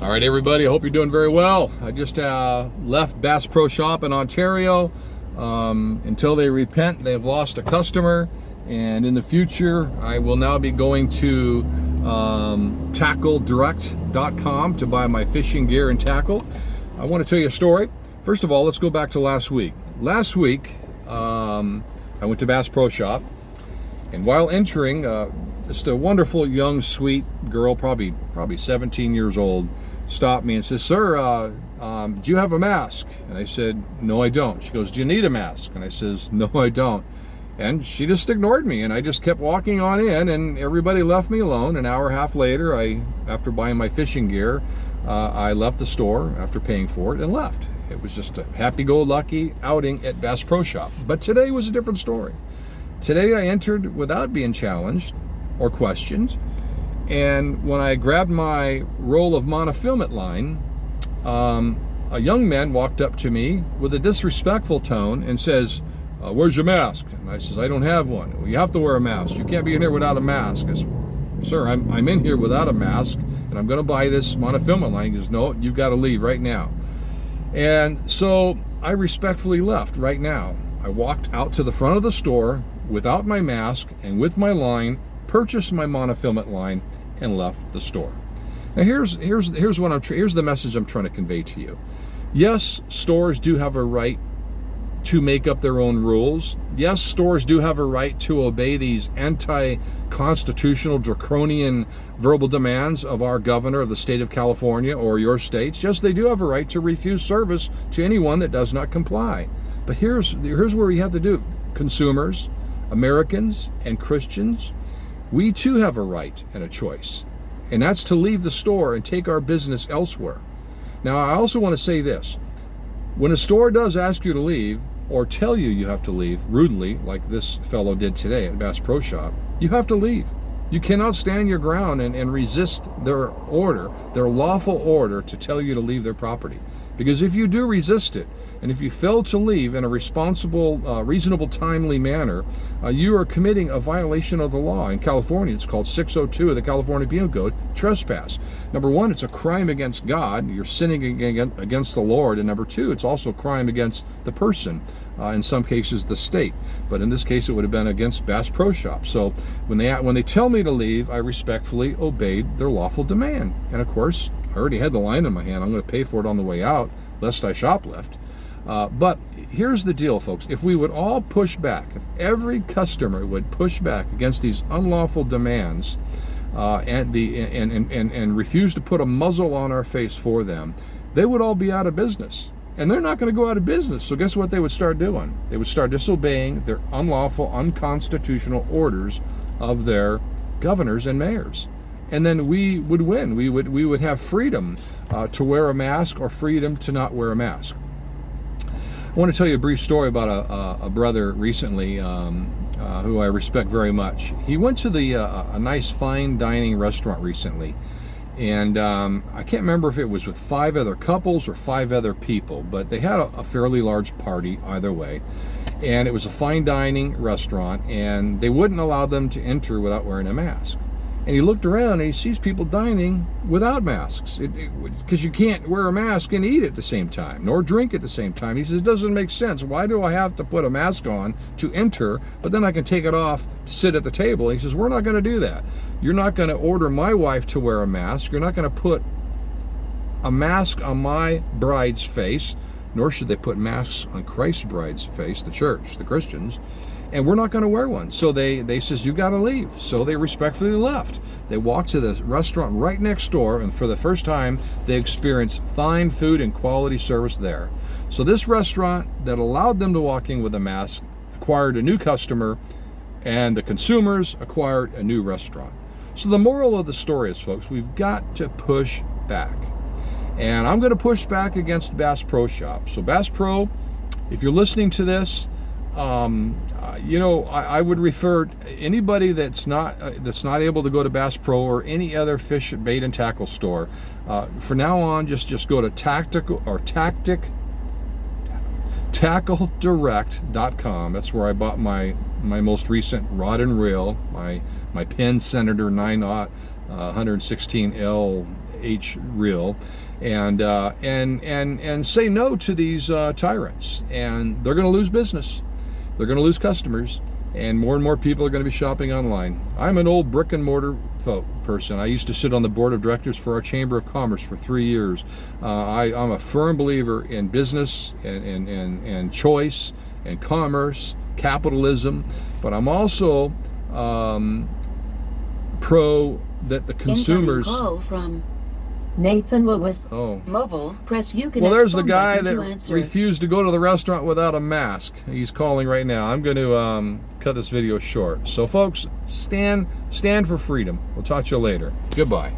All right, everybody, I hope you're doing very well. I just left BassPro shop in Ontario. Until they repent, they've lost a customer. And in the future, I will now be going to tackledirect.com to buy my fishing gear and tackle. I want to tell you a story. First of all, let's go back to last week. Last week, I went to BassPro shop, and while entering, just a wonderful young sweet girl, probably 17 years old, stopped me and says, "Sir, do you have a mask?" And I said, "No, I don't." She goes, "Do you need a mask?" And I says, "No, I don't." And she just ignored me, and I just kept walking on in, and everybody left me alone. An hour and a half later, after buying my fishing gear, I left the store after paying for it and left. It was just a happy-go-lucky outing at BassPro shop. But today was a different story. Today I entered without being challenged or questioned, and when I grabbed my roll of monofilament line, a young man walked up to me with a disrespectful tone and says, "Where's your mask?" And I says, "I don't have one." "Well, you have to wear a mask. You can't be in here without a mask." I said, "Sir, I'm in here without a mask, and I'm going to buy this monofilament line." He goes, "No, you've got to leave right now." And so I respectfully left right now. I walked out to the front of the store without my mask and with my line, purchased my monofilament line, and left the store. Now here's the message I'm trying to convey to you. Yes, stores do have a right to make up their own rules. Yes, stores do have a right to obey these anti-constitutional, draconian verbal demands of our governor of the state of California or your states. Yes, they do have a right to refuse service to anyone that does not comply. But here's where we have to do. Consumers, Americans, and Christians, we too have a right and a choice, and that's to leave the store and take our business elsewhere. Now, I also want to say this. When a store does ask you to leave or tell you you have to leave rudely, like this fellow did today at BassPro shop, you have to leave. You cannot stand your ground and resist their order, their lawful order to tell you to leave their property. Because if you do resist it, and if you fail to leave in a responsible, reasonable, timely manner, you are committing a violation of the law. In California, it's called 602 of the California Penal Code, trespass. Number one, it's a crime against God. You're sinning against the Lord. And number two, it's also a crime against the person, in some cases the state. But in this case, it would have been against BassPro shop. So when they tell me to leave, I respectfully obeyed their lawful demand. And of course, I already had the line in my hand. I'm going to pay for it on the way out, lest I shoplift. But here's the deal, folks. If we would all push back, if every customer would push back against these unlawful demands and refuse to put a muzzle on our face for them, they would all be out of business. And they're not going to go out of business. So guess what they would start doing? They would start disobeying their unlawful, unconstitutional orders of their governors and mayors. And then we would win. We would have freedom to wear a mask or freedom to not wear a mask. I want to tell you a brief story about a brother recently who I respect very much. He went to a nice fine dining restaurant recently, and I can't remember if it was with 5 other couples or 5 other people, but they had a fairly large party either way. And it was a fine dining restaurant, and they wouldn't allow them to enter without wearing a mask. And he looked around and he sees people dining without masks, because you can't wear a mask and eat at the same time, nor drink at the same time. He says, it doesn't make sense. Why do I have to put a mask on to enter, but then I can take it off to sit at the table? He says, we're not going to do that. You're not going to order my wife to wear a mask. You're not going to put a mask on my bride's face, nor should they put masks on Christ's bride's face, the church, the Christians. And we're not going to wear one. So they says, you got to leave. So they respectfully left. They walked to the restaurant right next door, and for the first time, they experienced fine food and quality service there. So this restaurant that allowed them to walk in with a mask acquired a new customer, and the consumers acquired a new restaurant. So the moral of the story is, folks, we've got to push back. And I'm going to push back against BassPro shop. So BassPro, if you're listening to this, I would refer anybody that's not able to go to BassPro or any other fish, bait, and tackle store. For now on, just go to tackledirect.com. That's where I bought my most recent rod and reel, my Penn Senator 9/0 116L real, and say no to these tyrants, and they're going to lose business, they're going to lose customers, and more people are going to be shopping online. I'm an old brick and mortar person. I used to sit on the board of directors for our Chamber of Commerce for 3 years. I'm a firm believer in business and choice and commerce, capitalism, but I'm also pro that the consumers. Call from Nathan Lewis. Oh. Mobile. Press you can. Well, there's the guy that refused to go to the restaurant without a mask. He's calling right now. I'm going to cut this video short. So, folks, stand for freedom. We'll talk to you later. Goodbye.